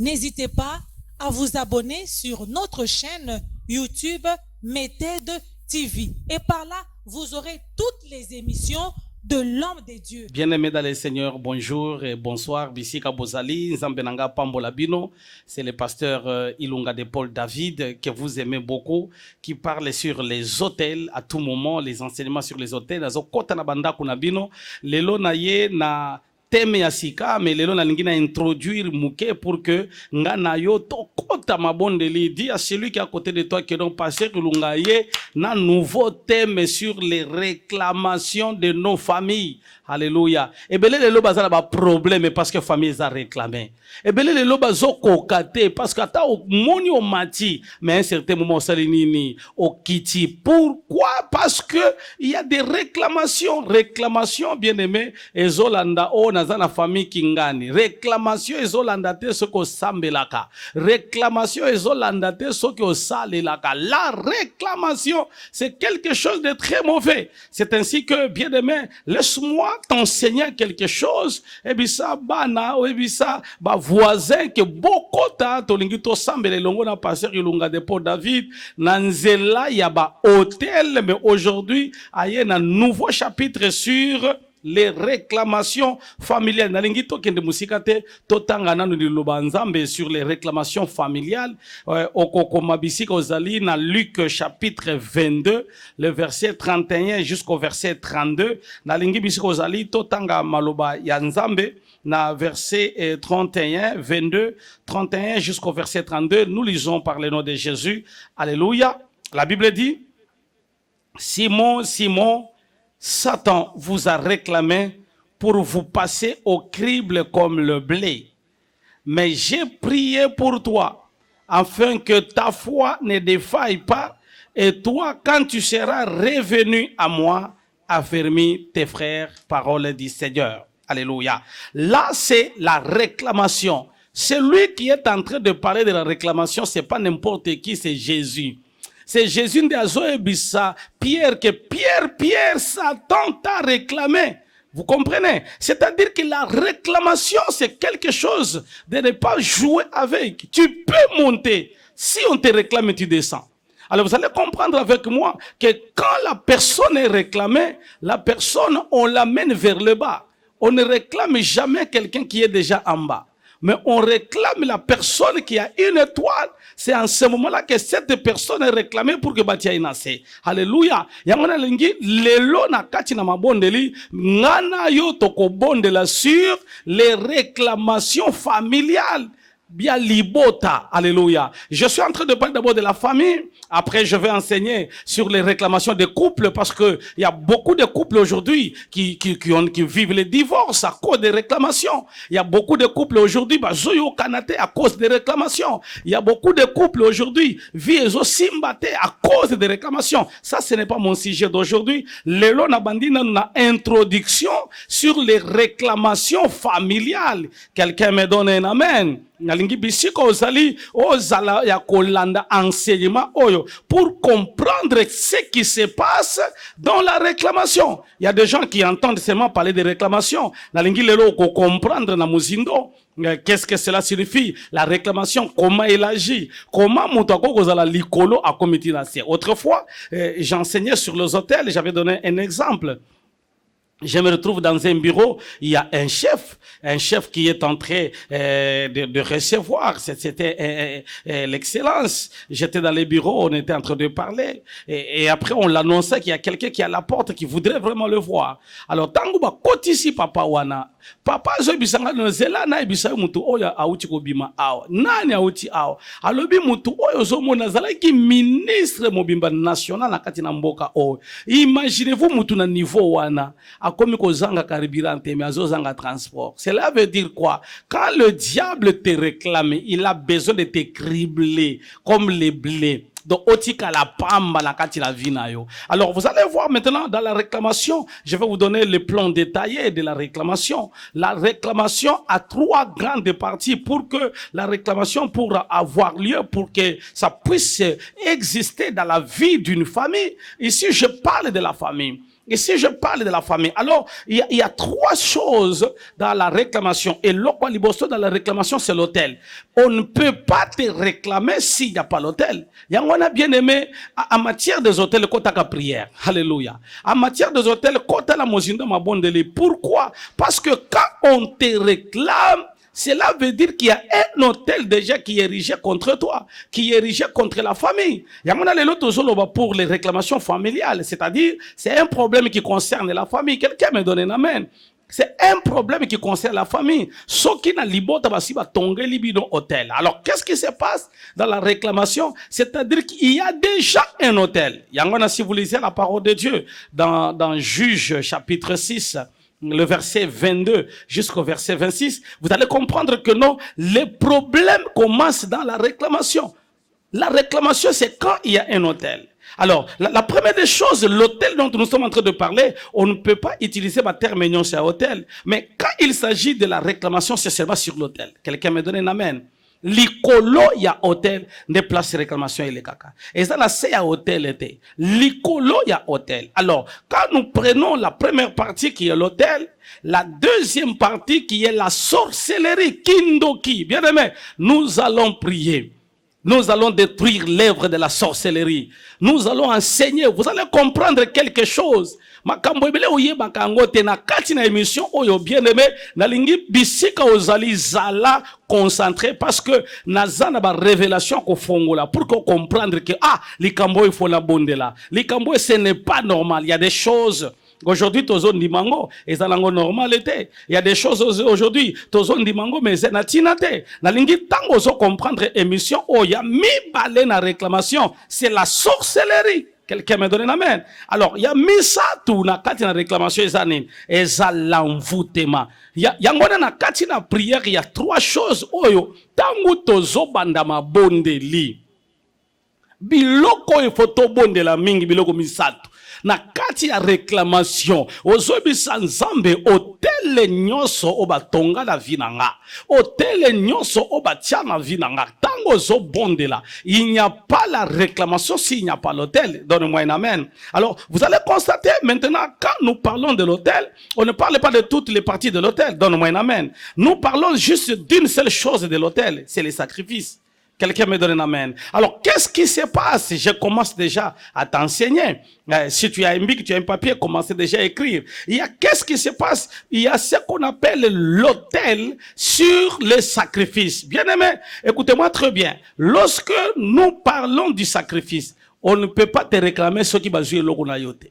N'hésitez pas à vous abonner sur notre chaîne YouTube Méthode TV. Et par là, vous aurez toutes les émissions de l'homme de Dieu. Bien-aimés dans le Seigneur, bonjour et bonsoir. Bisika Bozali, Nzambenanga Pambolabino. C'est le pasteur Ilunga de Paul David que vous aimez beaucoup, qui parle sur les hôtels à tout moment, les enseignements sur les hôtels. Azo kota na banda kunabino, lelo na ye na teme ya sika, mais lelo na lingi na introduire muke pour que nga na yo to kota mabondeli. Dis à celui qui est à côté de toi que donc pasteur Ilunga ye na nouveau thème sur les réclamations de nos familles. Alléluia. Et belé le loba za ba problème parce que famille a réclamé. Et belé le loba zo kokate parce que ata au moni au mati, mais à un certain moment salinini au kiti. Pourquoi? Parce que il y a des réclamations bien aimé ezolanda o nazana famille kingani. Réclamation ezolanda te soko sambelaka. Réclamation ezolanda te soko salelaka. La réclamation, c'est quelque chose de très mauvais. C'est ainsi que bien aimé, laisse-moi t'enseigner quelque chose, et bien ça, bana, et bien ça, bah, voisin, que beaucoup ta, tolingi to sambele longo na pasteur Ilunga de Paul David, nanzela yaba hôtel, mais aujourd'hui, aye na nouveau chapitre sur les réclamations familiales. Nalingi to kende musikate, totanga nanu di lobanzambe sur les réclamations familiales, okoko mabisika ozali na Luc chapitre 22, le verset 31 jusqu'au verset 32. Nalingi bisika ozali totanga maloba ya nzambe na verset 31, 22, 31 jusqu'au verset 32. Nous lisons par le nom de Jésus. Alléluia. La Bible dit, Simon, Simon, Satan vous a réclamé pour vous passer au crible comme le blé. Mais j'ai prié pour toi, afin que ta foi ne défaille pas, et toi, quand tu seras revenu à moi, affermis tes frères, parole du Seigneur. Alléluia. Là, c'est la réclamation. Celui qui est en train de parler de la réclamation, c'est pas n'importe qui, c'est Jésus. C'est Jésus de Azoébissa, Pierre, Pierre, Satan t'a réclamé. Vous comprenez? C'est-à-dire que la réclamation, c'est quelque chose de ne pas jouer avec. Tu peux monter. Si on te réclame, tu descends. Alors vous allez comprendre avec moi que quand la personne est réclamée, la personne, on l'amène vers le bas. On ne réclame jamais quelqu'un qui est déjà en bas. Mais on réclame la personne qui a une étoile. C'est en ce moment-là que cette personne est réclamée pour que Batia inase. Alléluia. Yamana lingi, lelo na kati na mabondeli, ngana yo toko bondela sur les réclamations familiales. Bien libota, alléluia. Je suis en train de parler d'abord de la famille. Après, je vais enseigner sur les réclamations des couples parce que il y a beaucoup de couples aujourd'hui qui vivent les divorces à cause des réclamations. Il y a beaucoup de couples aujourd'hui, zoyo kanate à cause des réclamations. Il y a beaucoup de couples aujourd'hui vivent simbate à cause des réclamations. Ça, ce n'est pas mon sujet d'aujourd'hui. Lelo na bandina na introduction sur les réclamations familiales. Quelqu'un me donne un amen. Nalingi bisiko ozali ozala ya kolanda enseignement oyo pour comprendre ce qui se passe dans la réclamation. Il y a des gens qui entendent seulement parler de réclamation. Nalingi lelo ko comprendre na muzindo. Qu'est-ce que cela signifie? La réclamation, comment elle agit? Comment moutako kozala likolo a comité nasie? Autrefois, j'enseignais sur les hôtels, j'avais donné un exemple. Je me retrouve dans un bureau, il y a un chef qui est en train de recevoir. C'était l'excellence. J'étais dans les bureaux, on était en train de parler. Et après, on l'annonçait qu'il y a quelqu'un qui est à la porte qui voudrait vraiment le voir. Alors, tango ba kotisi papa wana. Papa zo bisanga no zela na ibisa mutu oya auti ko bima awa. Nani auti awa. Alobi mutu oyo zo mona zalaki ministre mobimba national na kati na mboka oyo. Imaginez-vous mutu na niveau wana. Comme kozanga carburante mais azozanga transport. Cela veut dire quoi? Quand le diable te réclame, il a besoin de te cribler comme les blés. Donc, otika la pamba na kati la vina yo. Alors, vous allez voir maintenant dans la réclamation, je vais vous donner le plan détaillé de la réclamation. La réclamation a trois grandes parties pour que la réclamation pourra avoir lieu, pour que ça puisse exister dans la vie d'une famille. Ici, je parle de la famille. Et si je parle de la famille, alors il y a trois choses dans la réclamation. Et l'autre liboso dans la réclamation, c'est l'autel. On ne peut pas te réclamer s'il n'y a pas l'autel. Il y a un bien aimé en matière des hôtels, quand tu as prière. Alléluia. En matière des hôtels, quand tu as la mosinda ma bonne délai. Pourquoi? Parce que quand on te réclame, cela veut dire qu'il y a un hôtel déjà qui est érigé contre toi, qui est érigé contre la famille. Il y a l'autre pour les réclamations familiales, c'est-à-dire c'est un problème qui concerne la famille. Quelqu'un me donne un amen. C'est un problème qui concerne la famille. Ce qui n'a libota basiba tongé libido hôtel. Alors qu'est-ce qui se passe dans la réclamation? C'est-à-dire qu'il y a déjà un hôtel. Yangona, si vous lisez la parole de Dieu dans Juge chapitre 6, le verset 22 jusqu'au verset 26, vous allez comprendre que non, les problèmes commencent dans la réclamation. La réclamation, c'est quand il y a un hôtel. Alors, la première des choses, l'hôtel dont nous sommes en train de parler, on ne peut pas utiliser ma terme mignon sur hôtel. Mais quand il s'agit de la réclamation, c'est seulement sur l'hôtel. Quelqu'un me donne un amen. L'icolo ya hôtel ne place réclamation et les caca. Et ça, là, c'est à hôtel était. L'icolo ya hôtel. Alors, quand nous prenons la première partie qui est l'hôtel, la deuxième partie qui est la sorcellerie, kindoki, bien aimé, nous allons prier. Nous allons détruire l'œuvre de la sorcellerie. Nous allons enseigner. Vous allez comprendre quelque chose. Makambo ebele oye bakango te na kati na émission oyo bien aimé na lingi bisika ozali zala concentré parce que nazana ba révélation ko fongola pour qu'on comprendre que likambo il faut la bondela. Likambo ce n'est pas normal. Il y a des choses aujourd'hui tozo ndimango ezalango normalité. Il y a des choses aujourd'hui tozo ndimango mais zenatina te. Na lingi tango zo comprendre émission oya mi balé na réclamation, c'est la sorcellerie. Quelqu'un me donne un amen. Alors, il y a mis ça tout na kati na réclamation ezanin, l'envoûtement. Il y a na kati na prière, il y a trois choses oyo tango tozo bandama bondeli. Biloko ifoto bondela mingi biloko misatu. Na kati ya réclamation ozobisa nzambe otele nyonso obatonga na vie na nga, otele nyonso obatia na vie na nga. Tango ozobondela, il n'y a pas la réclamation s'il n'y a pas l'hôtel. Donne-moi un amen. Alors vous allez constater maintenant, quand nous parlons de l'hôtel, on ne parle pas de toutes les parties de l'hôtel. Donne-moi un amen. Nous parlons juste d'une seule chose de l'hôtel, c'est les sacrifices. Quelqu'un me donne un amen. Alors, qu'est-ce qui se passe? Je commence déjà à t'enseigner. Si tu as un bic, tu as un papier, commence déjà à écrire. Qu'est-ce qui se passe? Il y a ce qu'on appelle l'autel sur les sacrifices. Bien aimé, écoutez-moi très bien. Lorsque nous parlons du sacrifice, on ne peut pas te réclamer ce qui va jouer l'ogo na yote.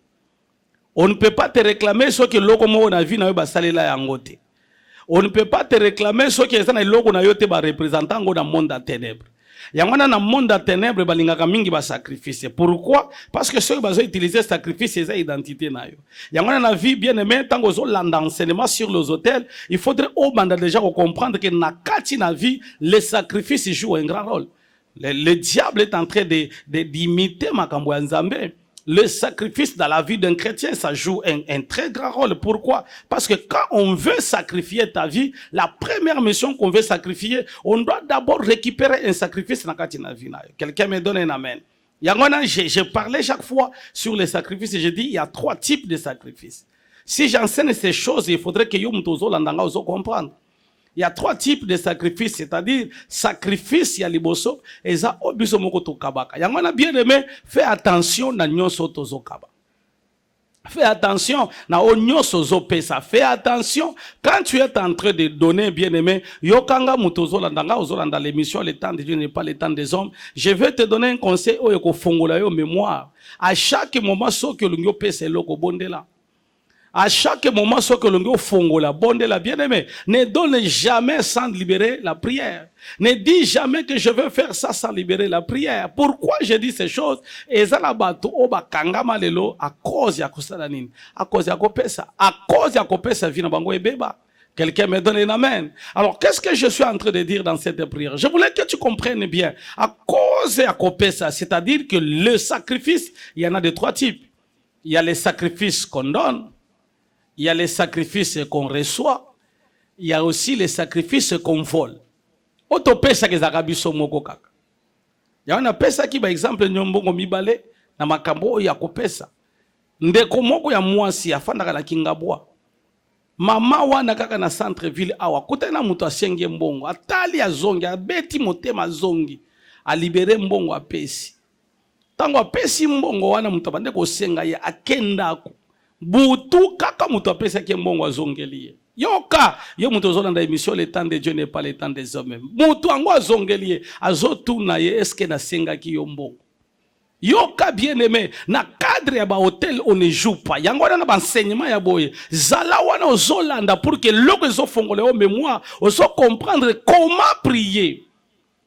On ne peut pas te réclamer ce qui l'ogo mo na vie na yo ba salela yangote. On ne peut pas te réclamer ce qui est dans l'ogo na yote ba représentant dans le monde des ténèbres. Yangwana na monde des ténèbres balingaka mingi ba sacrifice. Pourquoi? Parce que ceux qui vont utiliser sacrifice c'est identité na yo. Yangwana na vie bien aimé tant que zo landa enseignement sur les hôtels, il faudrait au banda déjà comprendre que na kati na vie les sacrifices jouent un grand rôle. Le diable est en train d'imiter makambo ya Nzambe. Le sacrifice dans la vie d'un chrétien, ça joue un très grand rôle. Pourquoi? Parce que quand on veut sacrifier ta vie, la première mission qu'on veut sacrifier, on doit d'abord récupérer un sacrifice dans la vie. Quelqu'un me donne un amen. Je parlais chaque fois sur les sacrifices et je dis il y a trois types de sacrifices. Si j'enseigne ces choses, il faudrait que vous comprendre. Il y a trois types de sacrifices, c'est-à-dire sacrifice ya liboso et ça obiso moko to kabaka. Yangwana bien aimé, fais attention na nyonso tozo kaba. Fais attention na onyoso zo pesa. Fais attention quand tu es en train de donner bien aimé, yokanga mutozo landanga ozolanda l'émission le temps de Dieu n'est pas le temps des hommes. Je vais te donner un conseil oyo ko fongola yo mémoire. À chaque moment so que l'ungyo pesa loko bondela. À chaque moment, ce que l'on fongo la bonde la bien-aimée, ne donne jamais sans libérer la prière. Ne dis jamais que je veux faire ça sans libérer la prière. Pourquoi je dis ces choses? Et ça la bato oba kangama lelo à cause ya kusalanine, à cause ya kopesa, à cause ya kopesa vina bango ebeba. Quelqu'un me donne un amen. Alors, qu'est-ce que je suis en train de dire dans cette prière? Je voulais que tu comprennes bien. À cause ya kopesa, c'est-à-dire que le sacrifice, il y en a de trois types. Il y a les sacrifices qu'on donne. Il y a les sacrifices qu'on reçoit. Il y a aussi les sacrifices qu'on vole. Auto pesa ke zakabiso moko kaka. Ya wana pesa ki par exemple nyombo mibale na makambo ya kopesa. ndeko moko ya mwasi afandaka na Kingabwa. Mama wana kaka na centre ville awa kutana na mutu asenge mbongo atali azongi abeti motema zongi alibere mbongo apesi. Tango apesi mbongo wana mutu abande kosenga ye akendako. Butu kaka mutu apesi ake mbongo azongeli. Yoka yo mutu ozolanda émission le temps de Dieu n'est pas le temps des hommes. Mutu ango azongeli azotuna ye eske na senga ki yo mbongo. Yoka bien aimé, na cadre ya ba hôtel on ne joue pas. Yango na ba enseignement ya boye. Zala wana ozolanda pour que loko zo fongole o mémoire, ozo comprendre comment prier.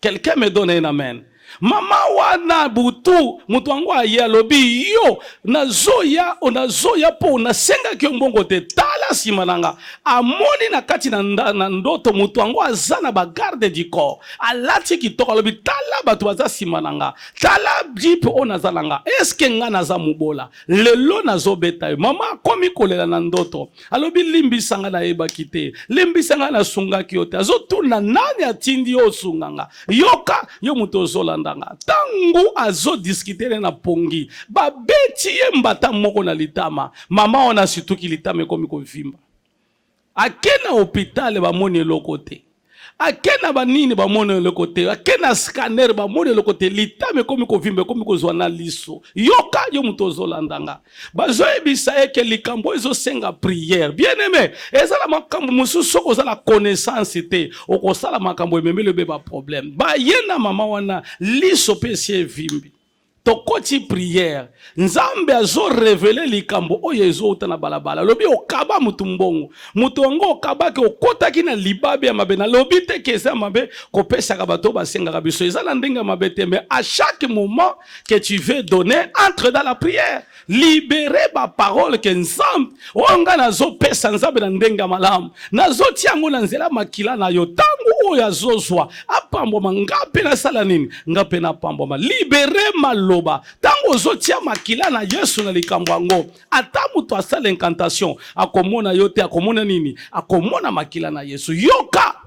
Quelqu'un me donne un amen. Mama wana butu mutu wangu aye lobi yo nazoya po na senga ki mbongo te tala simananga amoni na kati na ndoto mutu wangu azana ba garde du corps alati kitoko lobi tala batu baza simananga tala jipe ona zalanga eske nga naza mubola lelo nazobeta yo mama komi kolela na ndoto alobi limbisanga na yeba kite limbisanga na sunga ki yote azotuna nani atindi yo sunganga yoka yo mutu ozolanda tangu azo discuter na pongi ba beti ye mbata moko na litama mama ona situki litama komi ko vimba akena hôpital ba moni lokote akena banini ba moni lokote akena scanner ba moni lokote litama komi ko vimba komi ko zwana liso yoka yo muto zolandanga bazo ebisa eke likambo ezo senga prière bien aimé ezala makambo mususu ko zala connaissance te okosala makambo ememele beba problème ba yena mama wana liso pesi vimbi tokoti prière nzambe azo révéler likambo oyo ezo utana balabala lobi okaba mutu mbongo mutu wango okaba ke okotaki na libabe ya mabe na lobi te kesa mabe kopesa ka bato basenga biso ezala ndenga mabe te mais à chaque moment que tu veux donner entre dans la prière libérer ba parole que nzambe onga nazo pesa nzambe na ndenga malamu nazo tiango na nzela makila na yo tango oyo azozwa apambo mangape na sala nini ngape na pambo ma libérer malo tango zotia makila na Yesu na likambo yango ata mutu asala incantation akomona yote akomona nini akomona makila na Yesu yoka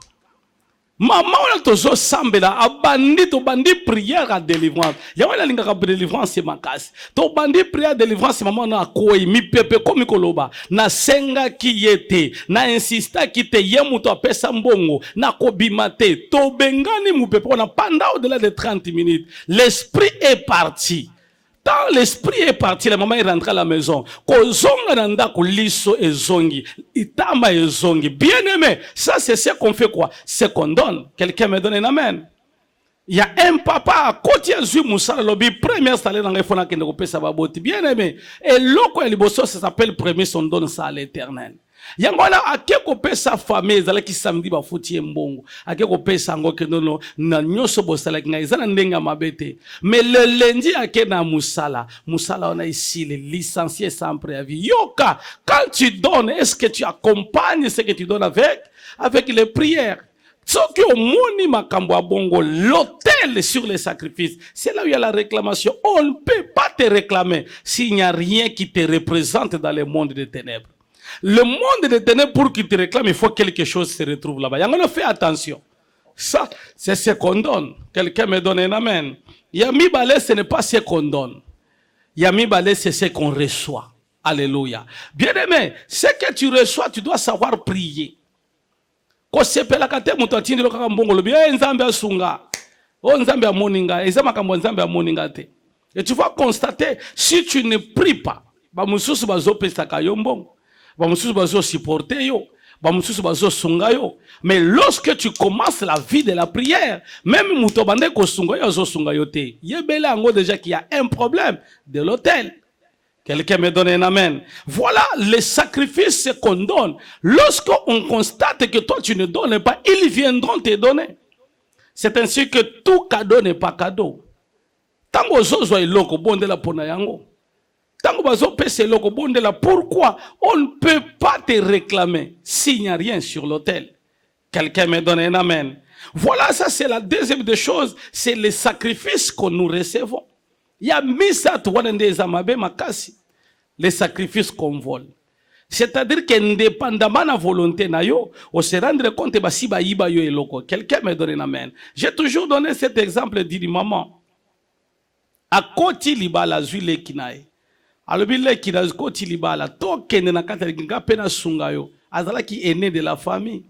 mama wana tozo sambela abandi to bandi prière à délivrance ya wana lingaka délivrance makasi to bandi prière délivrance mama na akoi mi pepe komi koloba na senga ki yete na insista ki te ye mutu apesa mbongo na kobima te to bengani mu pepe on a pendant au-delà de 30 minutes l'esprit est parti. Quand l'esprit est parti, la maman est rentrée à la maison. Kozonga nanda kuliso ezongi, itama ezongi. Bien aimé, ça c'est ce qu'on fait quoi? C'est qu'on donne. Quelqu'un me donne un amen. Il y a un papa à côté de Moussa Lobby, premier salaire dans les fonds qui ne pèse pas beauté. Bien aimé. Et l'autre, ça s'appelle premier son donne ça à l'éternel. Yangwana akeko pesa famille zala ki samedi ba futi mbongo akeko pesa ngo ke nono na nyoso bosala ki ngaiza na ndenga mabete mais le lundi akena musala on a ici les licenciés sans préavis yoka quand tu donnes est-ce que tu accompagnes ce que tu donnes avec les prières ce qui au moni makambo a bongo l'autel sur les sacrifices c'est là où il y a la réclamation on ne peut pas te réclamer s'il n'y a rien qui te représente dans le monde des ténèbres. Le monde des ténèbres, pour qu'il te réclame, il faut que quelque chose se retrouve là-bas. Yangono, fais attention. Ça, c'est ce qu'on donne. Quelqu'un me donne un amen. Yami balé, ce n'est pas ce qu'on donne. Yami balé, c'est ce qu'on reçoit. Alléluia. Bien aimé, ce que tu reçois, tu dois savoir prier. Ko sepela kate mutatindi lo kaka mbongo lobi nzambe asunga. O nzambe amoninga, ezama kambo nzambe amoninga te. Et tu vas constater si tu ne pries pas, ba mususu bazo pesa ka yo mbongo. Mais lorsque tu commences la vie de la prière, même déjà qu'il y a un problème de l'autel. Quelqu'un me donne un amen. Voilà les sacrifices qu'on donne. Lorsqu'on constate que toi tu ne donnes pas, ils viendront te donner. C'est ainsi que tout cadeau n'est pas cadeau. Tango zozo iloko bonde la pona yango. Pourquoi on ne peut pas te réclamer s'il n'y a rien sur l'autel? Quelqu'un me donne un amen. Voilà, ça c'est la deuxième des choses, c'est les sacrifices que nous recevons. Il y a les sacrifices qu'on vole. C'est-à-dire qu'indépendamment de la volonté, on se rendre compte que quelqu'un me donne un amen. J'ai toujours donné cet exemple, dit maman. À côté libala zuile kinae. alobi leki na koti libala to kende na kati nga pena sunga yo azala ki aîné de la famille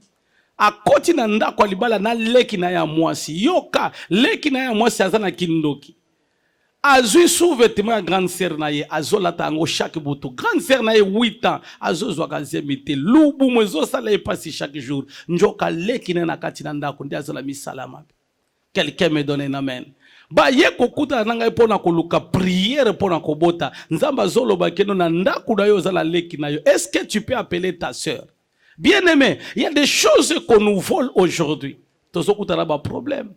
a koti na ndako libala na leki na ya mwasi yoka leki na ya mwasi azana kindoki azui sous-vêtement ya grande sœur na ye azolata yango chaque butu grande sœur na ye 8 ans azozwaka zemite lubu mwezo sala ye pasi chaque jour njoka leki na kati na ndako ndi azola misalama. Quelqu'un me donne un amen. Ba ye kokuta na ngai pona koluka prière pona kobota nzamba zoloba keno na ndako na yo zala leki na yo. Est-ce que tu peux appeler ta sœur? Bien aimé, il y a des choses qu'on nous vole aujourd'hui. Tozo kuta na ba problème.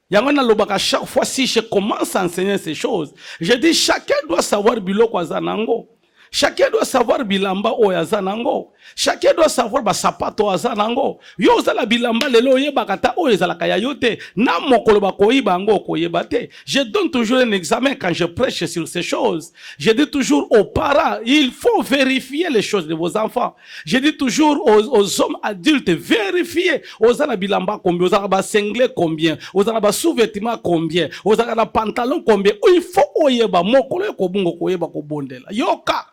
Yangona lobaka chaque fois si je commence à enseigner ces choses, je dis chacun doit savoir biloko azanango. Chacun doit savoir bilamba oyo azanango. Chacun doit savoir ba sapato azanango. Yo zala bilamba lelo yebakata oyo ezalaka ya yote. Na mokolo bakoyiba ngo koyeba te. Je donne toujours un examen quand je prêche sur ces choses. Je dis toujours aux parents, il faut vérifier les choses de vos enfants. Je dis toujours aux hommes adultes, vérifiez. Ozala bilamba combien, ozala ba sengle combien, ozala ba sous-vêtement combien, ozala ba pantalon combien. Il faut oyeba mokolo kobungo koyeba kobondela. Yoka.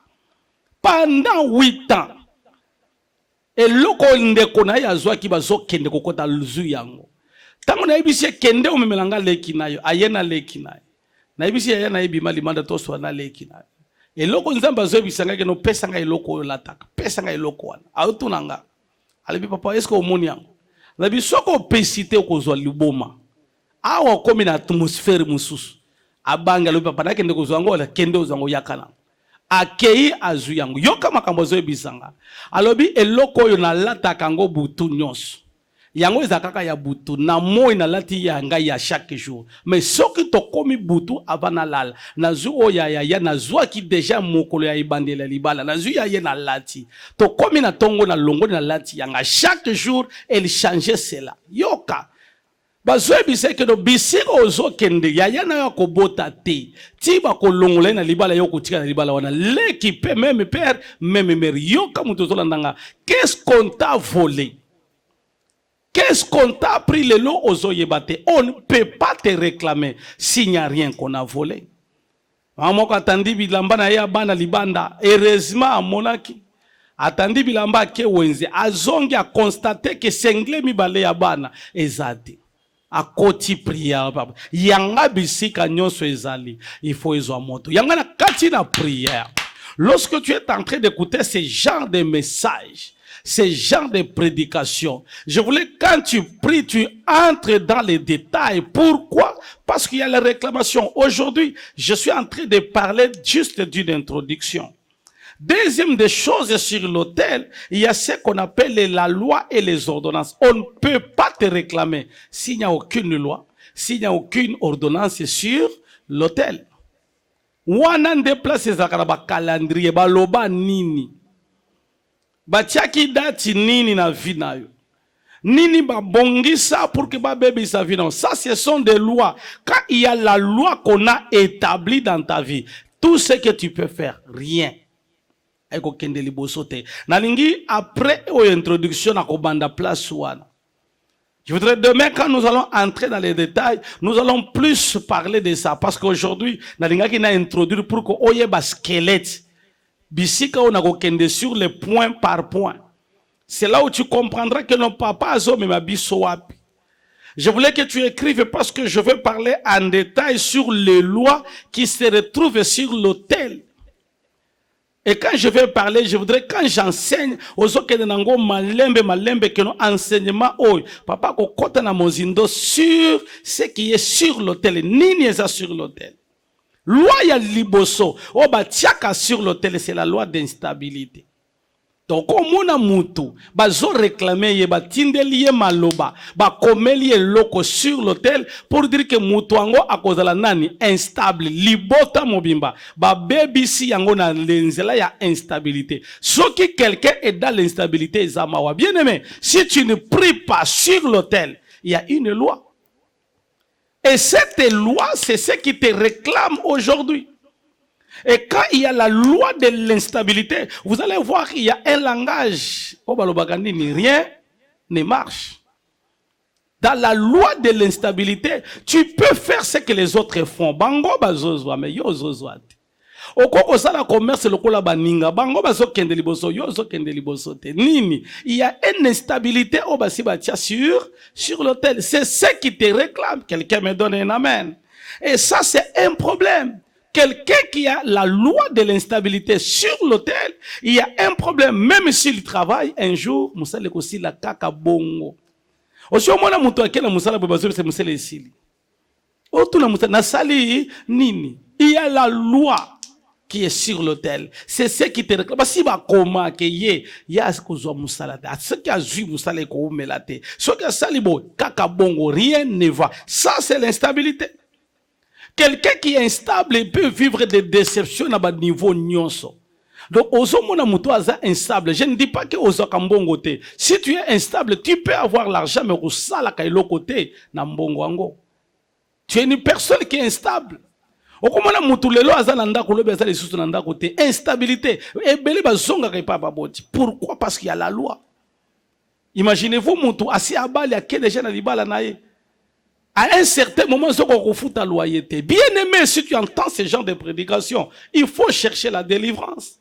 Pendant 8 ans, et loko ndeko na ya zwa ki bazo kende kokota luzu yango. Tango na ibisi kende o memelanga leki nayo, ayena leki nayo. Na ibisi ya na ibima limanda to so na leki nayo. E loko nzamba zo bisanga ke no pesanga eloko lataka, pesanga eloko wana. Autunanga. Alibi papa esko omoni yango. Na bisoko pesite ko zo liboma. Awa komi na atmosphère mususu. Abanga lo papa na kende ko zo ngo la kende o zango yakana. Akei azu yango yoka makambo zo ebisanga alobi eloko oyo na lata kango butu nyonso yango ezakaka ya butu na moi na lati ya ngai ya chaque jour mais soki tokomi butu avana lala nazu oya ya nazwa ki déjà mokolo ya ibandela libala nazu ya ye na lati tokomi na tongo na longo na lati yanga chaque jour elle changeait cela yoka bazwe biseke no bisiko ozo kende ya na yo kobota te tiba ko longola na libala yo kotika na libala wana leki pe même père même mère yoka muto zolandanga qu'est-ce qu'on t'a volé, qu'est-ce qu'on t'a pris le lot ozo yebate on ne peut pas te réclamer s'il n'y a rien qu'on a volé. Maman atandi bilamba na ya bana libanda heureusement amonaki atandi bilamba ke wenze azongi a constater que sengle mibale ya bana ezati a koti prière papa yanga bisika nyonso ezali il faut ezwa moto yanga na kati na prière. Lorsque tu es en train d'écouter ce genre de messages, ce genre de prédication, je voulais quand tu pries, tu entres dans les détails. Pourquoi? Parce qu'il y a la réclamation. Aujourd'hui, je suis en train de parler juste d'une introduction. Deuxième des choses sur l'autel, il y a ce qu'on appelle la loi et les ordonnances. On ne peut pas te réclamer s'il n'y a aucune loi, s'il n'y a aucune ordonnance sur l'autel. Wana ndeplace ezakala ba calendrier ba loba nini batiaki dati nini na vie na yo nini ba bongisa pour que ba bébé sa vie. Non, ça ce sont des lois. Quand il y a la loi qu'on a établie dans ta vie, tout ce que tu peux faire, rien. Eko kende liboso te nalingi après o introduction na kobanda place wana. Je voudrais demain, quand nous allons entrer dans les détails, nous allons plus parler de ça. Parce qu'aujourd'hui, nalinga qui n'a introduit pour que oye ba squelette. Bisika on a kokende sur les points par point. C'est là où tu comprendras que non papa azo me mabiso wapi. Je voulais que tu écrives parce que je veux parler en détail sur les lois qui se retrouvent sur l'autel. Et quand je vais parler, je voudrais, quand j'enseigne, aux autres nango malembe, que nos enseignements, papa, ko kota na mozindo sur ce qui est sur l'autel. Nini eza sur l'autel. Loi ya liboso, ba tiaka sur l'autel, c'est la loi d'instabilité. Donc, au mona mutu, bazo réclamer ye ba tindeli ye maloba, ba komeli ye loko sur l'autel pour dire que mutu ango akozala nani instable, libota mobimba, ba baby si yango na lenzela ya instabilité. Soki quelqu'un est dans l'instabilité, zamawa. Bien aimé, si tu ne pries pas sur l'autel, il y a une loi. Et cette loi, c'est ce qui te réclame aujourd'hui. Et quand il y a la loi de l'instabilité, vous allez voir qu'il y a un langage. Rien ne marche. Dans la loi de l'instabilité, tu peux faire ce que les autres font. Bango bazozwa, mais yo zozwa. Okoko sala commerce lokola baninga bango bazokende liboso yo zokende liboso te nini. Il y a une instabilité au basi batia sur l'autel. C'est ce qui te réclame. Quelqu'un me donne un amen. Et ça c'est un problème. Quelqu'un qui a la loi de l'instabilité sur l'autel, il y a un problème. Même s'il travaille un jour, musale aussi la kaka bongo. Aussi au moins muto akela musala bebazo c'est musale esili. Otu na musala na sali nini. Il y a la loi qui est sur l'autel. C'est ce qui te réclame. Si ba koma ke ye ya kozwa musala ta. Ce qui a vu musala ko melate. Ce qui a sali bo kaka bongo rien ne va. Ça c'est l'instabilité. Quelqu'un qui est instable il peut vivre des déceptions à bas niveau nyonso. Donc, osomona muto aza instable. Je ne dis pas que ozo kambongo te. Si tu es instable, tu peux avoir l'argent mais osala ka ilo côté na mbongo ango. Tu es une personne qui est instable. Okomona mutu lelo aza na ndako lobi aza lisusu na ndako te. Instabilité. Ebele bazonga ka ipa baboti. Pourquoi? Parce qu'il y a la loi. Imaginez-vous mutu asi abali ake déjà na libala na ye. À un certain moment, ce qu'on refoute à loyauté. Bien aimé, si tu entends ce genre de prédication, il faut chercher la délivrance.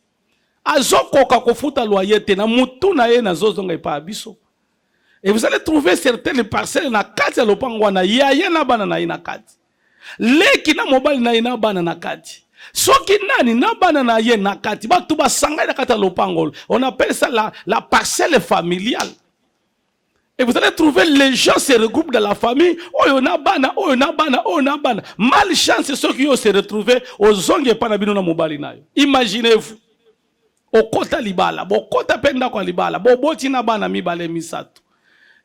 Azoko kakofuta à loyauté, na mutu na ye na zozonga pa abiso. Et vous allez trouver certaines parcelles na kati ya lopango na ya na bana na ina kati. Leki na mobile na ina bana na kati. Soki nani na bana na ye na kati. Ba tuba sanga na kati ya lopango. On appelle ça la parcelle familiale. Et vous allez trouver les gens se regroupent dans la famille. Oh yona bana, oh yona bana, oh yona bana. Malchance ceux qui ont se retrouver aux zongue pana bino na mobali nayo. Imaginez-vous. Okota libala, bo kota penda kwa libala, bo boti na bana mibale misato.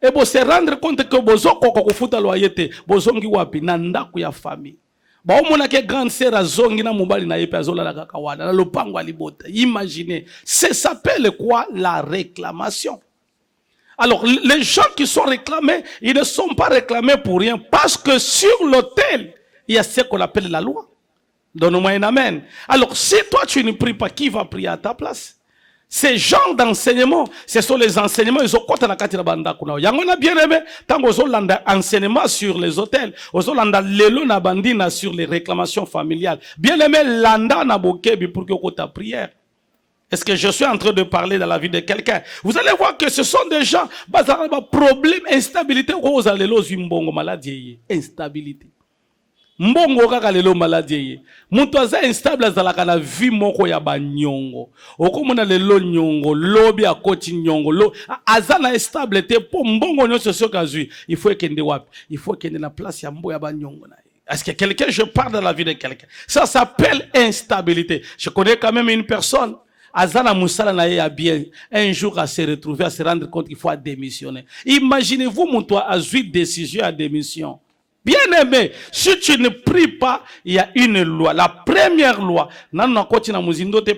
Et bo se rendre compte que bozoko ko kufuta loyauté, bozongi wapi na ndako ya famille. Ba omona ke grande sœur azongi na mobali na yepe azola la kakawana na lopango alibota. Imaginez, ça s'appelle quoi? La réclamation. Alors, les gens qui sont réclamés, ils ne sont pas réclamés pour rien. Parce que sur l'autel, il y a ce qu'on appelle la loi. Donne-moi un amen. Alors, si toi tu ne pries pas, qui va prier à ta place? Ces genres d'enseignements, ce sont les enseignements, ils ont quoi dans la katira banda kuna. Yangona bien aimé, tant qu'on landa enseignement sur les hôtels, on landa lelo na bandina sur les réclamations familiales. Bien aimé, landa na bokebi pour que vous ta prière. Est-ce que je suis en train de parler dans la vie de quelqu'un? Vous allez voir que ce sont des gens, problème, instabilité, mbongo maladie, instabilité. Mbongo kaka lelo maladie. Muntu aza instable azalaka na vie moko ya banyongo. Okomona lelo nyongo, lobi akoti nyongo, aza na instable te po mbongo nyonso sokazui. Il faut kende wapi? Il faut kende na place ya mbo ya banyongo na. Est-ce que quelqu'un, je parle dans la vie de quelqu'un? Ça s'appelle instabilité. Je connais quand même une personne. Azana Moussala n'a bien un jour à se retrouver, à se rendre compte qu'il faut démissionner. Imaginez-vous, mon toi, à suite décision à démission. Bien aimé, si tu ne pries pas, il y a une loi. La première loi,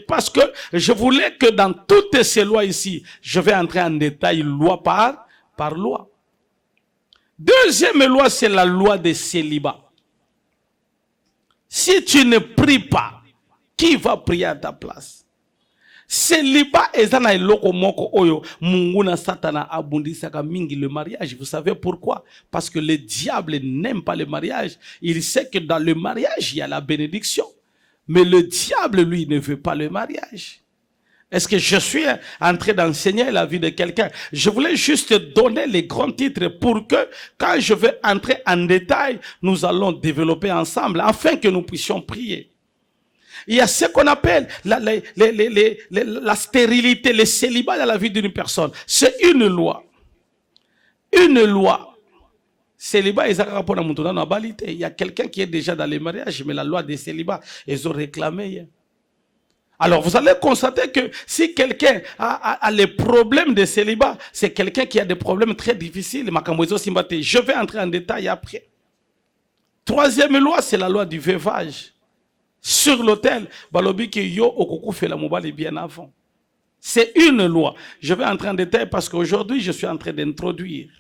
parce que je voulais que dans toutes ces lois ici, je vais entrer en détail loi par loi. Deuxième loi, c'est la loi des célibats. Si tu ne pries pas, qui va prier à ta place? Célibat ezana eloko moko oyo munguna satana abundisaka mingi le mariage. Vous savez pourquoi? Parce que le diable n'aime pas le mariage. Il sait que dans le mariage il y a la bénédiction, mais le diable lui ne veut pas le mariage. Est-ce que je suis en train d'enseigner la vie de quelqu'un? Je voulais juste donner les grands titres pour que quand je vais entrer en détail, nous allons développer ensemble afin que nous puissions prier. Il y a ce qu'on appelle la stérilité, le célibat dans la vie d'une personne. C'est une loi. Une loi. Célibat, il y a quelqu'un qui est déjà dans les mariages, mais la loi des célibats, ils ont réclamé. Alors, vous allez constater que si quelqu'un a les problèmes de célibat, c'est quelqu'un qui a des problèmes très difficiles. Je vais entrer en détail après. Troisième loi, c'est la loi du veuvage. Sur l'autel, balobi ki yo okuku fait la mobile bien avant. C'est une loi. Je vais entrer en détail parce qu'aujourd'hui, je suis en train d'introduire.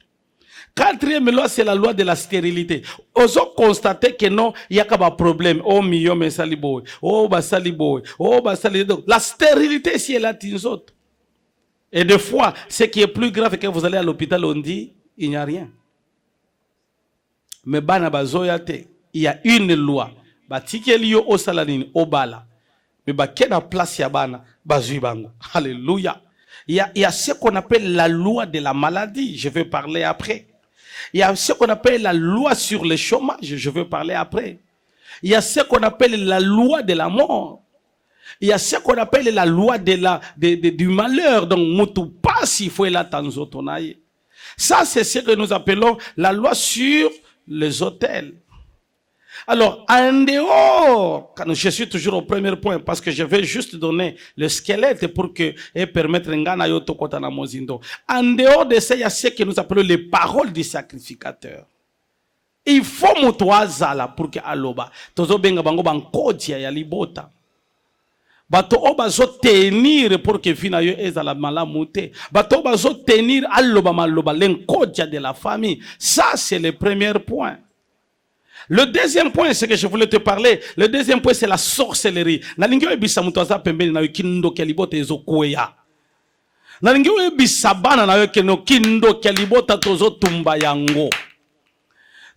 Quatrième loi, c'est la loi de la stérilité. Oso constater que non, il y a pas de problème. Oh, miyo me saliboy. Oh, basaliboy. Oh, basaliboy. La stérilité, si elle a tinzot. Et des fois, ce qui est plus grave, quand vous allez à l'hôpital, on dit, il n'y a rien. Mais bana bazoyate, il y a une loi. Batikeli yo osalanini obala. Mais bakena place ya bana, bazui bango. Alléluia. Il y a ce qu'on appelle la loi de la maladie. Je vais parler après. Il y a ce qu'on appelle la loi sur le chômage. Je vais parler après. Il y a ce qu'on appelle la loi de la mort. Il y a ce qu'on appelle la loi du malheur. Donc, mutu passe, il faut la tanzotonaye. Ça, c'est ce que nous appelons la loi sur les hôtels. Alors, en dehors, je suis toujours au premier point parce que je vais juste donner le squelette pour que et permettre ngana yoto kota na mozindo. En dehors de ça, il y a ce que nous appelons les paroles du sacrificateur. Il faut mutuazala pour que aloba. Tozo benga bango bankodia ya libota. Bato obazo tenir pour que fina yo ezala malamute. Bato obazo tenir aloba maloba l'enkodia de la famille. Ça, c'est le premier point. Le deuxième point, c'est que je voulais te parler. Le deuxième point, c'est la sorcellerie. Nalingyo ebisa mutuaza pembeni na yo kindo kelibota ezo koya. Nalingyo ebisa bana na yo kindo kelibota tozo tumba yango.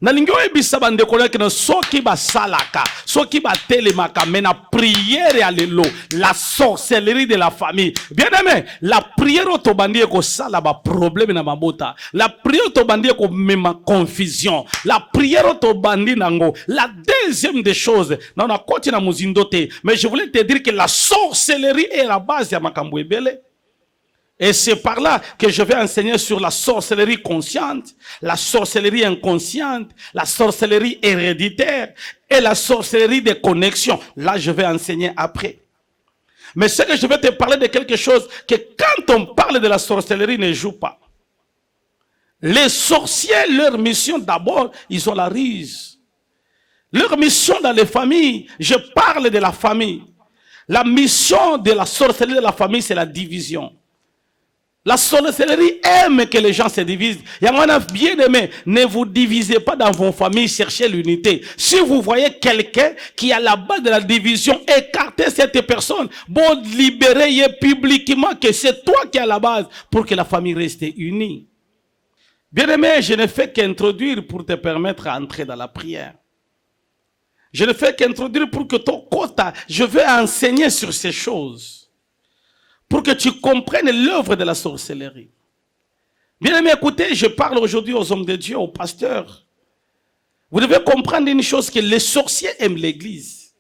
Nalingyo ebisa bande koleke no soki ba salaka, soki ba telemaka mena prière ya lelo, la sorcellerie de la famille. Bien aimé, la prière to bandi ko sala ba problème na mabota. La prière to bandi ko mema confusion. La prière to bandi nango. La deuxième des choses, non na koti na muzindote, mais je voulais te dire que la sorcellerie est la base ya makambo ebele. Et c'est par là que je vais enseigner sur la sorcellerie consciente, la sorcellerie inconsciente, la sorcellerie héréditaire et la sorcellerie des connexions. Là, je vais enseigner après. Mais ce que je vais te parler de quelque chose que quand on parle de la sorcellerie, ne joue pas. Les sorciers, leur mission d'abord, ils ont la ruse. Leur mission dans les familles, je parle de la famille. La mission de la sorcellerie de la famille, c'est la division. La sorcellerie aime que les gens se divisent. Il y a un bien aimé. Ne vous divisez pas dans vos familles, cherchez l'unité. Si vous voyez quelqu'un qui est à la base de la division, écartez cette personne. Bon, libérez publiquement que c'est toi qui es à la base pour que la famille reste unie. Bien aimé, je ne fais qu'introduire pour te permettre d'entrer dans la prière. Je ne fais qu'introduire pour que ton quota, je vais enseigner sur ces choses. Pour que tu comprennes l'œuvre de la sorcellerie. Bien aimé, écoutez, je parle aujourd'hui aux hommes de Dieu, aux pasteurs. Vous devez comprendre une chose, que les sorciers aiment l'église.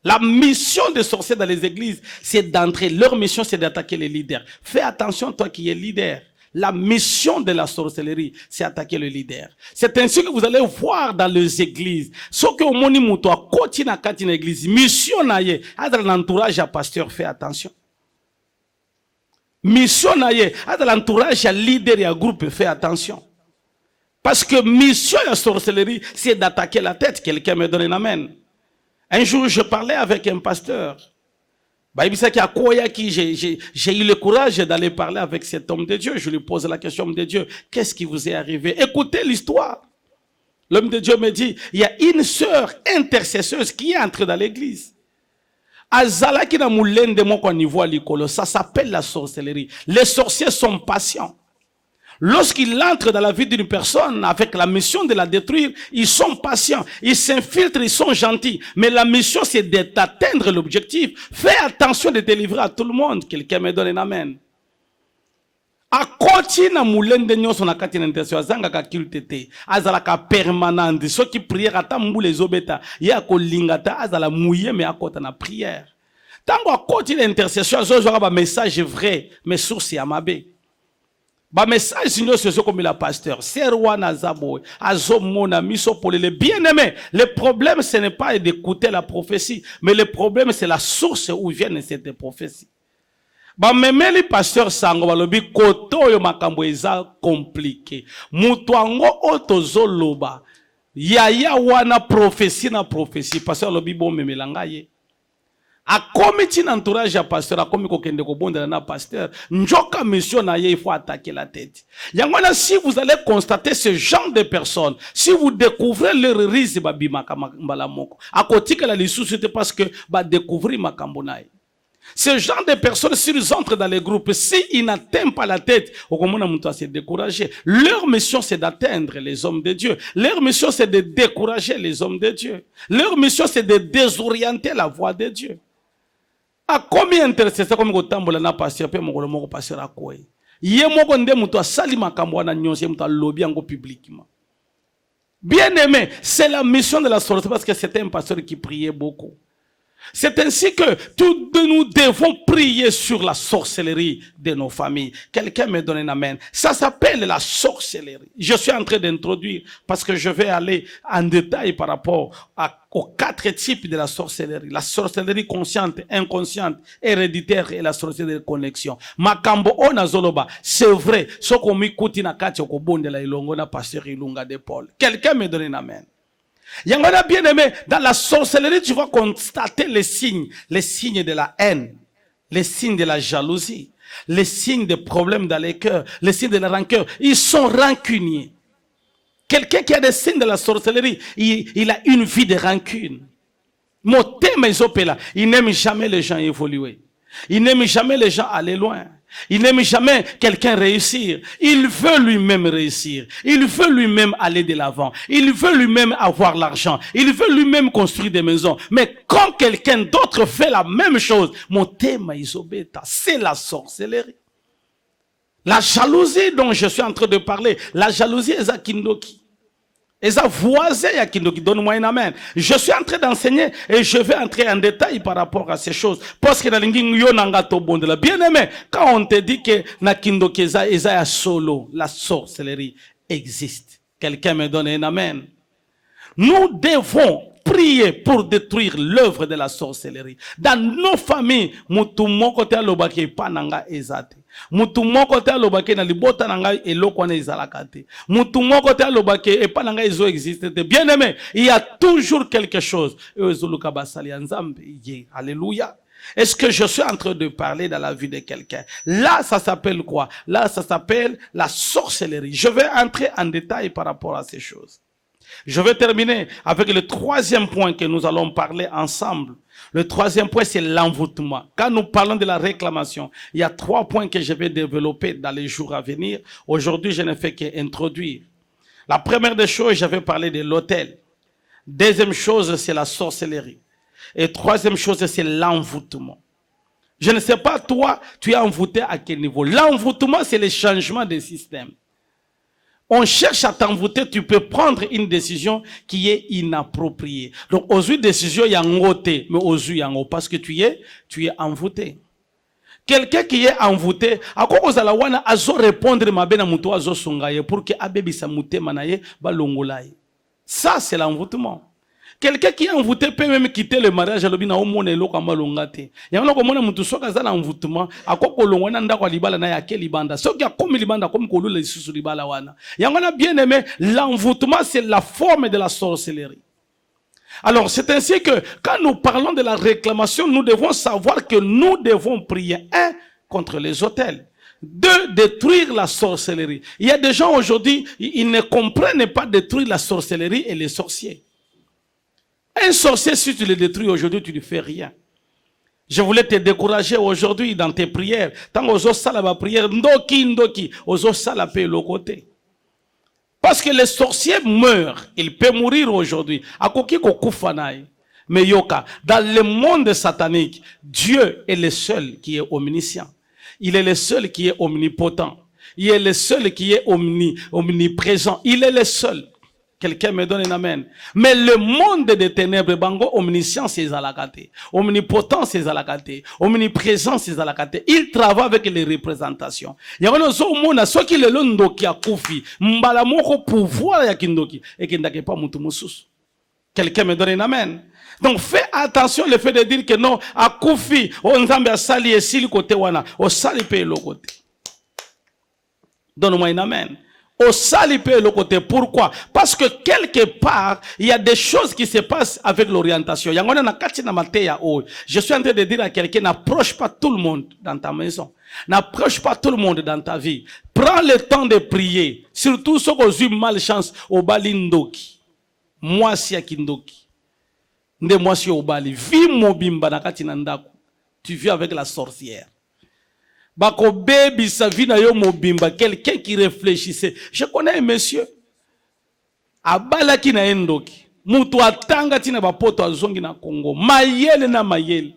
La mission des sorciers dans les églises, c'est d'entrer. Leur mission, c'est d'attaquer les leaders. Fais attention, toi qui es leader. La mission de la sorcellerie, c'est attaquer le leader. C'est ainsi que vous allez voir dans les églises. Ce que au moni muto a continue à une église. Mission naie, à l'entourage à pasteur, fais attention. Mission naie, à l'entourage à leader et à groupe, fais attention. Parce que mission de la sorcellerie, c'est d'attaquer la tête. Quelqu'un me donne un amen. Un jour, je parlais avec un pasteur. J'ai eu le courage d'aller parler avec cet homme de Dieu. Je lui pose la question, homme de Dieu, qu'est-ce qui vous est arrivé? Écoutez l'histoire. L'homme de Dieu me dit, il y a une sœur intercesseuse qui est entrée dans l'église. Ça s'appelle la sorcellerie. Les sorciers sont patients. Lorsqu'ils entrent dans la vie d'une personne avec la mission de la détruire, ils sont patients, ils s'infiltrent, ils sont gentils. Mais la mission, c'est d'atteindre l'objectif. Fais attention de délivrer à tout le monde. Quelqu'un me donne un amen. A kotina mulende nyonso na kati na intercession azanga ka kiltete azala ka permanente ceux qui prièrent ata mbule zobeta ya ko lingata azala mouillé mais akota na prière tango a kotina intercession azozwa ba message vrai mais source ya mabe ba message nyonso so comme la pasteur serwana zabo azomona miso pour les bien-aimés. Le problème ce n'est pas d'écouter la prophétie mais le problème c'est la source où viennent cette prophétie. Ba memeli pasteur sango balobi koto yo makambo eza compliqué. Mutu ango otozoloba. Ya wana prophétie na prophétie. Pasteur lobi bo memelanga ye. A comité entourage ya pasteur a komi ko kende ko bonda na pasteur. Njoka mission na ye il faut attaquer la tête. Yangwana si vous allez constater ce genre de personnes, si vous découvrez leur risque babima kambala moko. A kotika la lisusu parce que ba découvrir makambo na ye. Ce genre de personnes, s'ils entrent dans les groupes, s'ils n'atteignent pas la tête, au moment où on se décourager. Leur mission, c'est d'atteindre les hommes de Dieu. Leur mission, c'est de décourager les hommes de Dieu. Leur mission, c'est de désorienter la voie de Dieu. A combien intercesseur comme kotambola na pasteur pe mokolo moko pasteur akoye. Ye moko nde muto asali makambo wana nyonso muto alobi yango publiquement. Bien aimé, c'est la mission de la sorcellerie parce que c'était un pasteur qui priait beaucoup. C'est ainsi que nous devons prier sur la sorcellerie de nos familles. Quelqu'un me donne un amen. Ça s'appelle la sorcellerie. Je suis en train d'introduire parce que je vais aller en détail par rapport aux 4 types de la sorcellerie. La sorcellerie consciente, inconsciente, héréditaire et la sorcellerie de connexion. Makambo ona zoloba, c'est vrai. Ce qu'on m'écoute na kati okobonde la ilongo na pasteur Ilunga de Paul. Quelqu'un me donne un amen. Yangona bien aimé, dans la sorcellerie, tu vas constater les signes de la haine, les signes de la jalousie, les signes de problèmes dans les cœurs, les signes de la rancœur. Ils sont rancuniers. Quelqu'un qui a des signes de la sorcellerie, il a une vie de rancune. Il n'aime jamais les gens évoluer. Il n'aime jamais les gens aller loin. Il n'aime jamais quelqu'un réussir. Il veut lui-même réussir. Il veut lui-même aller de l'avant. Il veut lui-même avoir l'argent. Il veut lui-même construire des maisons. Mais quand quelqu'un d'autre fait la même chose, mon thème c'est la sorcellerie. La jalousie dont je suis en train de parler, la jalousie est à Kindoki. Et ça voisin à Kindoki, donne-moi un amen. Je suis en train d'enseigner et je vais entrer en détail par rapport à ces choses. Parce que bien aimé, quand on te dit que na Kindoki eza solo, la sorcellerie existe. Quelqu'un me donne un amen. Nous devons prier pour détruire l'œuvre de la sorcellerie. Dans nos familles, mutu moko te alobaki pananga ezate. Mutu moko te alobaki na libota nanga eloko na ezalakate. Mutu moko te alobaki epananga ezo existe. Bien aimé, il y a toujours quelque chose. Alléluia. Est-ce que je suis en train de parler dans la vie de quelqu'un? Là, ça s'appelle quoi? Là, ça s'appelle la sorcellerie. Je vais entrer en détail par rapport à ces choses. Je vais terminer avec le 3e point que nous allons parler ensemble. Le 3e point, c'est l'envoûtement. Quand nous parlons de la réclamation, il y a 3 points que je vais développer dans les jours à venir. Aujourd'hui, je ne fais qu'introduire. La première des choses, je vais parler de l'autel. Deuxième chose, c'est la sorcellerie. Et 3e chose, c'est l'envoûtement. Je ne sais pas, toi, tu es envoûté à quel niveau? L'envoûtement, c'est le changement des systèmes. On cherche à t'envoûter, tu peux prendre une décision qui est inappropriée. Donc, aux décision, il y a un côté, mais aux yeux, parce que tu es envoûté. Quelqu'un qui est envoûté, à quoi vous allez répondre ma bena muto azo songaye pour que abebi sa mute manaye balongolaye. Ça, c'est l'envoûtement. Quelqu'un qui est envoûté peut même quitter le mariage, il y a un monde qui est envoûté. Il y a un monde qui est envoûtement. À quoi que l'on a ndako libala na yake libanda. Ce qui a comme libanda comme kolo le susu libala wana. Il y a un bien aimé. L'envoûtement, c'est la forme de la sorcellerie. Alors, c'est ainsi que quand nous parlons de la réclamation, nous devons savoir que nous devons prier, 1, contre les autels. 2, détruire la sorcellerie. Il y a des gens aujourd'hui, ils ne comprennent pas détruire la sorcellerie et les sorciers. Un sorcier, si tu le détruis aujourd'hui, tu ne fais rien. Je voulais te décourager aujourd'hui dans tes prières. Tant que tu as la prière, ndoki, ozo sala pe le côté. Parce que les sorciers meurent. Ils peuvent mourir aujourd'hui. Mais yoka, dans le monde satanique, Dieu est le seul qui est omniscient. Il est le seul qui est omnipotent. Il est le seul qui est omniprésent. Il est le seul. Quelqu'un me donne un amen. Mais le monde des ténèbres, bango, omniscience, c'est alakate. Omnipotence, c'est alakate. Omniprésence, c'est alakate. Il travaille avec les représentations. Il y a un monde, ceux qui le londoki a koufi, mbala moko pouvoir ya kindoki, et qui n'a pas moutou moussous. Quelqu'un me donne un amen. Donc fais attention le fait de dire que non, à koufi, on zambe a sali et si le côté wana, au sali paye le côté. Donne-moi un amen. Au salipé le côté. Pourquoi? Parce que quelque part, il y a des choses qui se passent avec l'orientation. Je suis en train de dire à quelqu'un, n'approche pas tout le monde dans ta maison. N'approche pas tout le monde dans ta vie. Prends le temps de prier. Surtout ceux qui ont eu malchance au balindoki. Moi, si à kindoki. Nde moi, si au bali. Vis mobimba na katinandako. Tu vis avec la sorcière. Bako baby sa vie na yo mobimba, quelqu'un qui réfléchissait. Je connais un monsieur. Abala ki na endoki. Mutu atanga tina bapoto azongi na Congo. Mayele na mayele.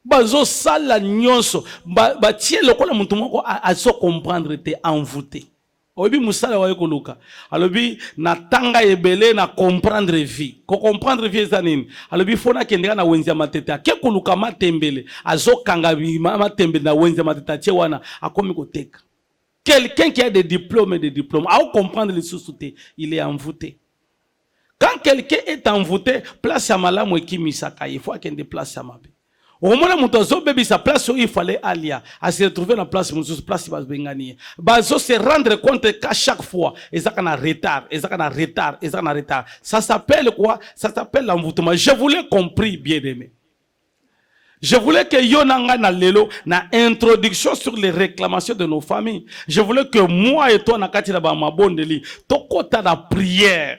bazo sala nyonso ba tie lokola mutu moko azo comprendre te envoûté. Obi musala wa ekoluka alobi na tanga ebele na comprendre vie ko comprendre vie zanini alobi fona kendeka na wenzi mateta ke koluka matembele azo kanga matembele na wenzi mateta tie wana akomi koteka. Quelqu'un qui a des diplômes, à comprendre les sous-soutés, il est envoûté. Quand quelqu'un est envoûté, place à malam ou kimisaka, il faut qu'il y ait des places à mabe. Au moment où on a sa place où il fallait aller, à se retrouver dans la place où place il va gagner. Bazo se rendre compte qu'à chaque fois, ils ont un retard, ils ont un retard, ils ont un retard. Ça s'appelle quoi? Ça s'appelle l'envoûtement. Je voulais compris, bien aimé. Je voulais que Yonanga na lelo na introduction sur les réclamations de nos familles. Je voulais que moi et toi na kati na ba mabondeli tokota na prière.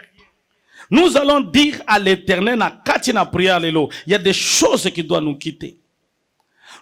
Nous allons dire à l'Éternel na kati na prière lelo, il y a des choses qui doivent nous quitter.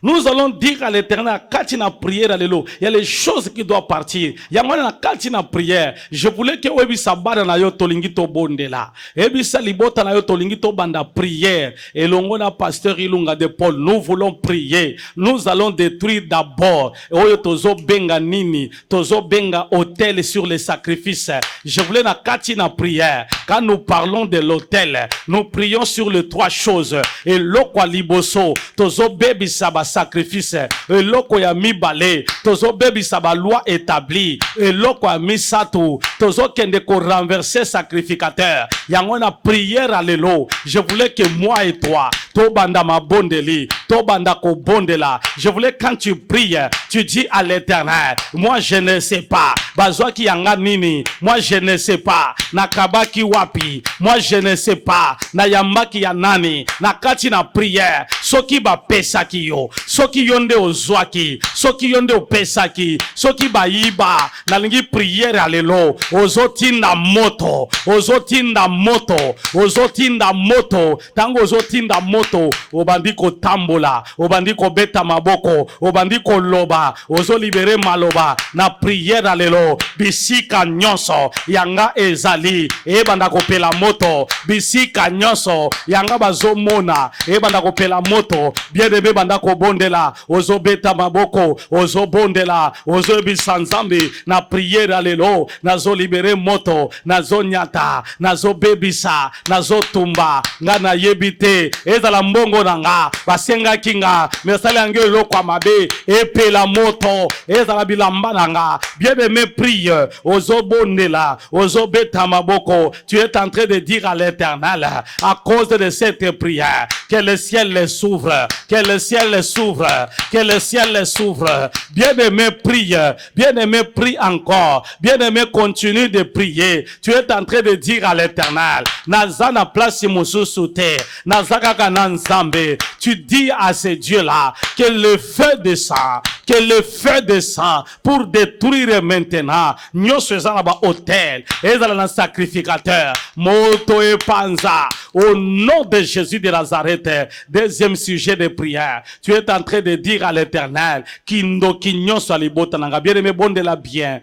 Nous allons dire à l'Éternel, quand il y a prière, il y a les choses qui doivent partir. Il y a quand il y a prière. Je voulais que Webi Sabara na yo tolingi to bondela. Ebi salibota na yo tolingi to banda prière. Et l'ongona pasteur Ilunga de Paul, nous voulons prier. Nous allons détruire d'abord. Oyo tozo benga nini, tozo benga hôtel sur les sacrifices. Je voulais na kati na prière. Quand nous parlons de l'hôtel, nous prions sur les trois choses. Et l'okwa liboso, tozo bebi saba sacrifice, et loko ya mibale, tozo bebi saba loi établie, et loko ya misatu, tozo kende ko renverser sacrificateur. Yangona prière à l'élo. Je voulais que moi et toi, to banda ma bondeli, to banda ko bondela. Je voulais quand tu pries, tu dis à l'Éternel, moi je ne sais pas, bazwa ki yanga nini, moi je ne sais pas, nakaba ki wapi, moi je ne sais pas, na yamba ki ya nani, na kati na prière, soki ba pesa ki yo, soki yonde ozwaki, soki yonde opesaki, soki ba yiba, na lingi prière alelo, ozotinda moto, ozotinda moto, ozotinda moto, tango ozotinda moto, obandi ko tambola, obandi ko beta maboko, obandi ko loba, ozo libere maloba, na prière alelo, bisika nyonso, yanga ezali, ebanda ko pela moto, bisika nyonso, yanga bazomona, ebanda ko pela moto, bien de banda ko bondela, ozo beta maboko, ozo bondela, ozo bisanzambi, na prière alelo, nazo libere moto, nazo nyata, nazo bebisa, nazo tumba, nga na yebite, ezala mbongo nanga, basenga kinga, mesale angelo kwa mabe, epela moto, ezala bilamba nanga, bien aimé prie, ozo bondela, ozo beta maboko, tu es en train de dire à l'Éternel, à cause de cette prière, que le ciel les s'ouvre, que le ciel les s'ouvre, que le ciel les s'ouvre. Bien aimé prie, bien aimé prie encore, bien aimé continue de prier. Tu es en train de dire à l'Éternel, Nazana place mosusute, Nazaka nanzambe. Tu dis à ces dieux-là que le feu descend, que le feu descend pour détruire maintenant. Nous faisons là-bas hôtel, et dans sacrificateur, moto et panza, au nom de Jésus de Nazareth. Deuxième sujet de prière. Tu es en train de dire à l'Éternel, Kindo kinyo salibotananga, bien aimé, bondela bien,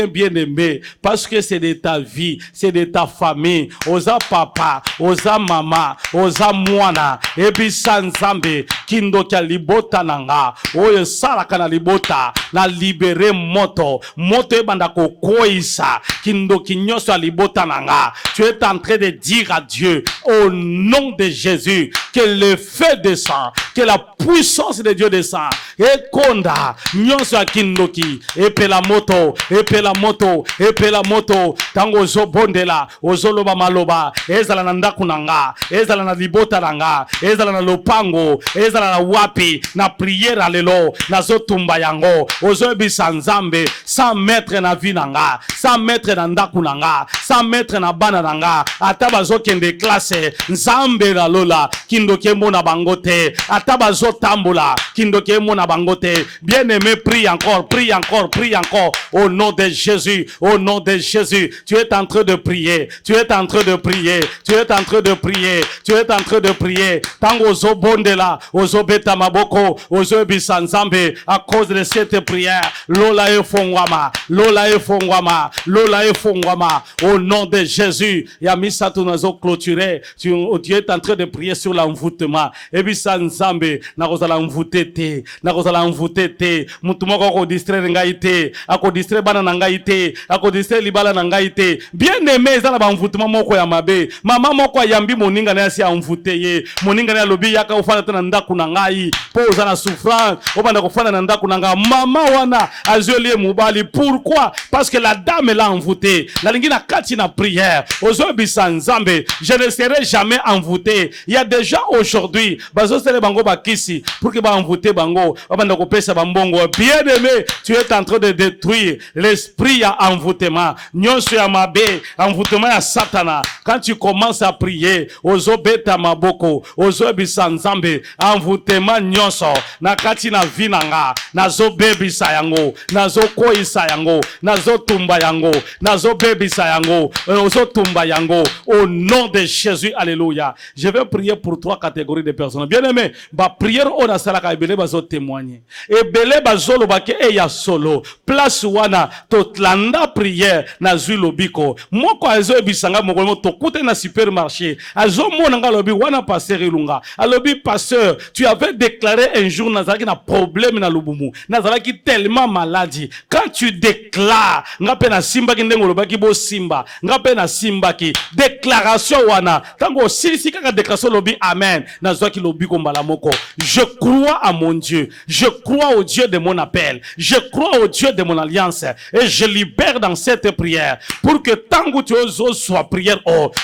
bien aimé, parce que c'est de ta vie, c'est de ta famille, oza papa, oza mama, oza mwana, ebi sanzambe, kindo kia libota nanga, oye salaka na libota, na libere moto, moto ebanda kokoisa, kindo kinyo salibota nanga. Tu es en train de dire à Dieu, au nom de Jésus, que le feu descend, que la puissance de Dieu descend, et konda, nyonso ya kindoki, epela moto, epela moto, epela moto, tango ozo bondela, ozo loba maloba, ezala na ndaku nanga, ezala na libota nanga, ezala na lopango, ezala na wapi, na prière alelo, na zo tumba yango, ozo ebisa nzambe, 100 mètres na vi nanga, 100 mètres na ndaku nanga, 100 mètres na bana nanga, ataba zo kende classe, nzambe na lola, kindoki mona bangote, ataba zo tambola, kindoki mona bangote. Bien aimé, prie encore, prie encore, prie encore, au nom de Jésus, au nom de Jésus. Tu es en train de prier, tu es en train de prier, tu es en train de prier, tu es en train de prier. Tango ozo bondela, ozo beta maboko, ozo bisanza. Nzambe, à cause de cette prière, Lola e Fongwama, Lola e Fongwama, Lola e Fongwama, au nom de Jésus. Yamisa tunazo clôturer, tu es en train de prier sur l'envoûtement. Et puis ça Nzambe, na kozala envoûté te, na kozala envoûté te, mutu moko ko distraire ngai te, ako distraire bana na ngai te, ako distraire libala na ngai te. Bien aimé, ezala ba envoûtement moko ya mabe. Mama moko yambi moninga na si envoûté ye, moninga na lobi yaka ofana tana ndaku na ngai, po ozana souffrance, obanda kofana na ndaku na nga. Mama wana azolie mubali. Pourquoi? Parce que la dame l'a envoûté. La lingina kati na prière. Ozo bisa Nzambe, je ne serai jamais envoûté. Il y a déjà aujourd'hui, bazo sele bango bakisi pour que ba envoûté bango, obanda kopesa bambongo. Bien aimé, tu es en train de détruire l'esprit à envoûtement. Nyonso ya mabe, envoûtement ya Satana. Quand tu commences à prier, ozo beta maboko, ozo bisa Nzambe, envoûtement nyonso na kati na vinanga, nazo bebisa yango, nazo koisa yango, nazo tumba yango, nazo bebisa yango, ozo tumba yango, au nom de Jésus, alléluia. Je vais prier pour 3 catégories de personnes. Bien aimé, ba prière on a salaka ebele bazo témoigner. Ebele bazolo bake e ya solo. Place wana totlanda prière na zulobiko. Moko azo ebisanga moko to kote na supermarché. Azo monanga lobi wana pasteur Ilunga. Alobi pasteur, tu avais déclaré un jour nazaki na problème na lubumu. Nazalaki tellement maladie. Quand tu déclares, ngape na simba ki ndengo lobaki bo simba. Ngape na simba ki déclaration wana. Tango si kaka déclaration lobi amen. Nazwaki lobi kombala moko. Je crois à mon Dieu. Je crois au Dieu de mon appel. Je crois au Dieu de mon alliance. Et je libère dans cette prière. Pour que tango tu ozo soit prière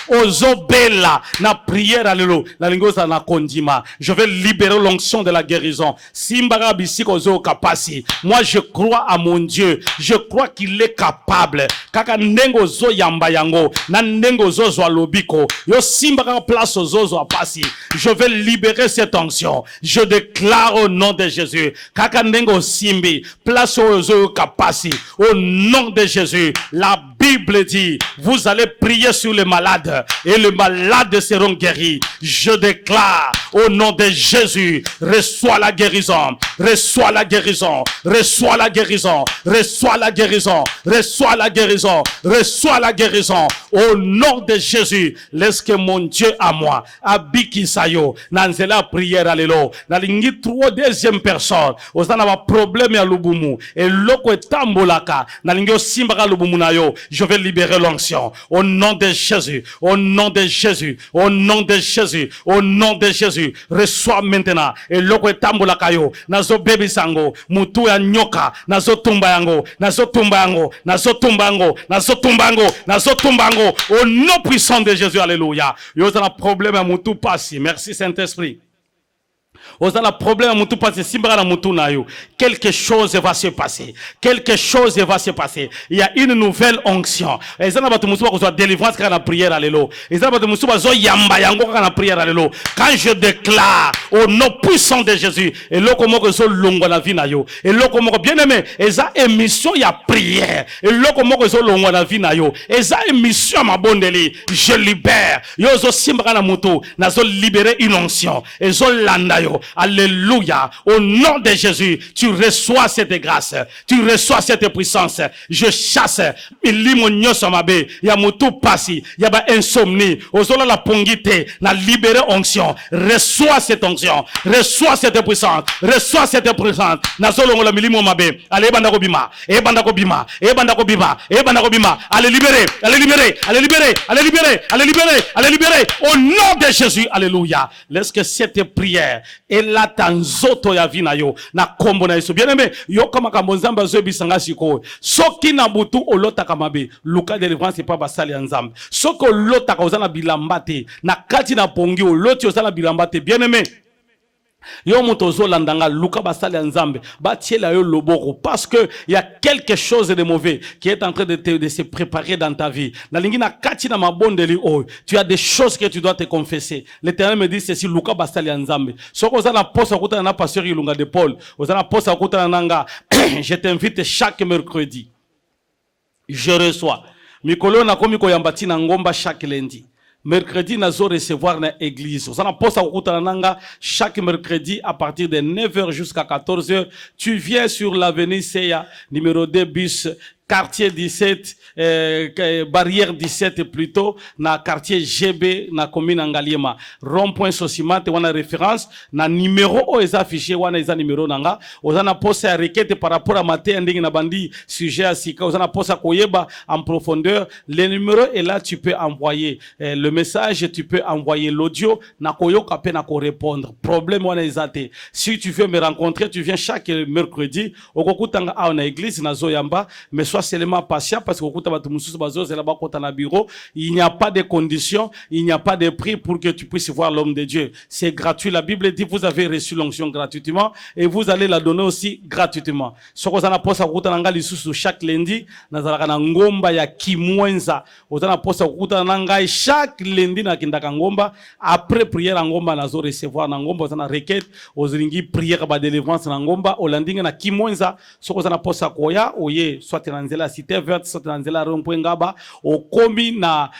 ozo bella na prière alléluia. La lingosa na kondima. Je vais libérer l'onction de la guérison. Simbaga bisiko ozo kapasi. Moi je crois à mon Dieu. Je crois qu'il est capable. Kaka nengo zo yamba yango. Na nengo zo zo lobiko. Yo simbaga place ozo zo apasi. Je vais libérer cette onction. Je déclare au nom de Jésus. Kaka nengo simbi. Place ozo kapasi. Au nom de Jésus. La Bible dit, vous allez prier sur les malades et les malades seront guéris. Je déclare au nom de Jésus, reçois la guérison, reçois la guérison, reçois la guérison, reçois la guérison, reçois la guérison, reçois la guérison. Au nom de Jésus, laisse que mon Dieu à moi, abiki sayo, nanzela prière alléluia. Na lingi 3 deuxième personne, osana ba problème ya lubumu, et loko etambolaka, na lingi osimbaka lubumu na yo. Je vais libérer l'onction. Au nom de Jésus. Au nom de Jésus. Au nom de Jésus. Au nom de Jésus. Reçois maintenant. Et loko etambola kayo. Nazo baby sango. Mutu ya nyoka. Nazo tumba yango. Nazo tumba yango. Nazo tumba yango. Nazo tumba yango. Nazo tumba yango. Au nom puissant de Jésus. Alléluia. Yo za na problème à mutu passi. Merci Saint-Esprit. Osana problème à mutu passer simbara na mutu na yo. Quelque chose va se passer. Quelque chose va se passer. Il y a une nouvelle onction. Ezana batu musu ba délivrance quand la prière alléluia. Ezana batu musu ba zo yamba yango quand la prière alléluia. Quand je déclare au nom puissant de Jésus et loko moko zo longo na vie na yo. Et loko moko bien aimé, eza émission ya prière. Et loko moko zo longo na vie na yo. Eza émission ma bondeli. Je libère. Yo zo simbara na mutu na zo libérer une onction. Et zo landa yo. Alléluia. Au nom de Jésus, tu reçois cette grâce. Tu reçois cette puissance. Je chasse. Yamutu passi. Yaba insomnie. Ozola la pongite. Na libéré onction. Reçois cette onction. Reçois cette puissance. Reçois cette puissance. Nazolo la milimo mabe. Allez bandako bima. E bandako bima. E bandako bima. E bandako bima. Allez libérer. Allez libérer. Allez libérer. Allez libérer. Allez libérer. Allez libérer. Au nom de Jésus. Alléluia. Laisse que cette prière et la tanzoto ya vina yo na kombo na Yesu. Bien aimé, yo kama kambonzamba zo bisanga siko. Soki na butu olota kamabe. Luka délivrance pas basali ya nzambe. Soko olota ka ozana bilambate na kati na pongi oloti ozana bilambate. Bien aimé, yo motozo landanga luka basali ya nzambe batiela yo loboko parce que il y a quelque chose de mauvais qui est en train de se préparer dans ta vie. Na lingi na kati na mabondeli oh, tu as des choses que tu dois te confesser. L'Éternel me dit ceci, luka basali ya nzambe. Soko ozana posa kutana na pasteur Ilunga de Paul, ozana posa kutana nanga. Je t'invite chaque mercredi. Je reçois mikolo na komi ko yambati na ngomba chaque lundi. mercredi nazo recevoir na église. Osana posa kokutana nanga chaque mercredi à partir de 9h jusqu'à 14h. Tu viens sur l'avenue Seya, numéro 2 bus, quartier 17, barrière 17 plutôt, na quartier GB, na commune Angaliema. Rond-point Sosimate, wana référence, na numéro o eza affiché, wana eza numéro nanga. Ozana posa ya requête par rapport à maté, ndenge na bandi, sujet à sika, ozana posa koyeba en profondeur. Le numéro est là, tu peux envoyer le message, tu peux envoyer l'audio, na koyoka pe na ko répondre. Problème wana ezate. Si tu veux me rencontrer, tu viens chaque mercredi, okokutanga a na église, na zoyamba, mais sois seulement patient parce que il n'y a pas de conditions, il n'y a pas de prix pour que tu puisses voir l'homme de Dieu. C'est gratuit. La Bible dit vous avez reçu l'onction gratuitement et vous allez la donner aussi gratuitement. Chaque lundi, ngomba ya kimwenza. Chaque lundi na kindaka ngomba. Après prière ngomba nazo recevoir na ngomba ozana requête, oziringi prière ba délivrance na ngomba, olandinga na kimwenza. Soko zana posa koya oye soit nzela cité verte soit nzela rond-point ngaba okomi na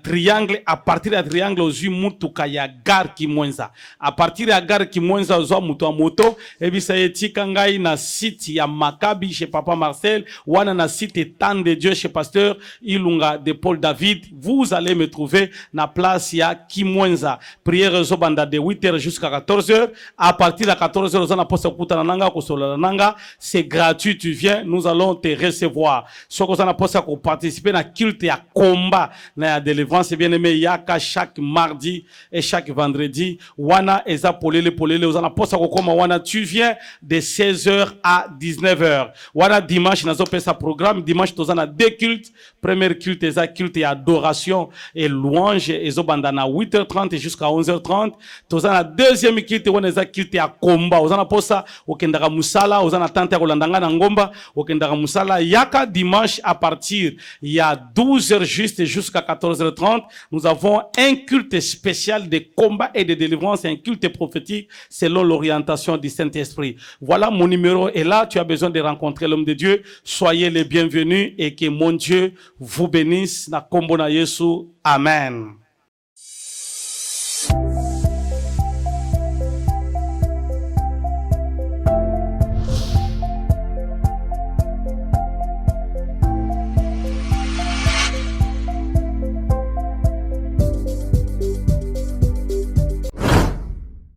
triangle. À partir ya triangle ozui mutuka ya gare Kimwenza. À partir ya gare Kimwenza ozwa mutu a moto ebisa yetika ngai na site ya Makabi chez Papa Marcel, wana na site Temps de Dieu chez Pasteur Ilunga de Paul David. Vous allez me trouver na place ya Kimwenza. Prière zobanda de 8h jusqu'à 14h. À partir de 14h ozana posa kutana nanga kosola nanga, c'est gratuit, tu viens, nous allons te recevoir. Ce qu'on a pensé pour participer à culte et à combat, na délivrance, bien aimé, yaka chaque mardi et chaque vendredi. Wana eza polele, ozana posa kokoma wana, tu viens de 16h à 19h. Wana dimanche, nazo pesa programme, dimanche, tozana deux cultes. Premier culte, eza culte et adoration et louange, ezo bandana 8h30 jusqu'à 11h30. Tozana deuxième culte, wana eza culte et à combat. Ozana posa, okendaka musala, ozana tante kolandanga na ngomba, okendaka musala, yaka dimanche à partir, il y a 12h juste jusqu'à 14h30, nous avons un culte spécial de combat et de délivrance, un culte prophétique selon l'orientation du Saint-Esprit. Voilà, mon numéro est là, tu as besoin de rencontrer l'homme de Dieu. Soyez les bienvenus et que mon Dieu vous bénisse. Na kombo na Yesu. Amen.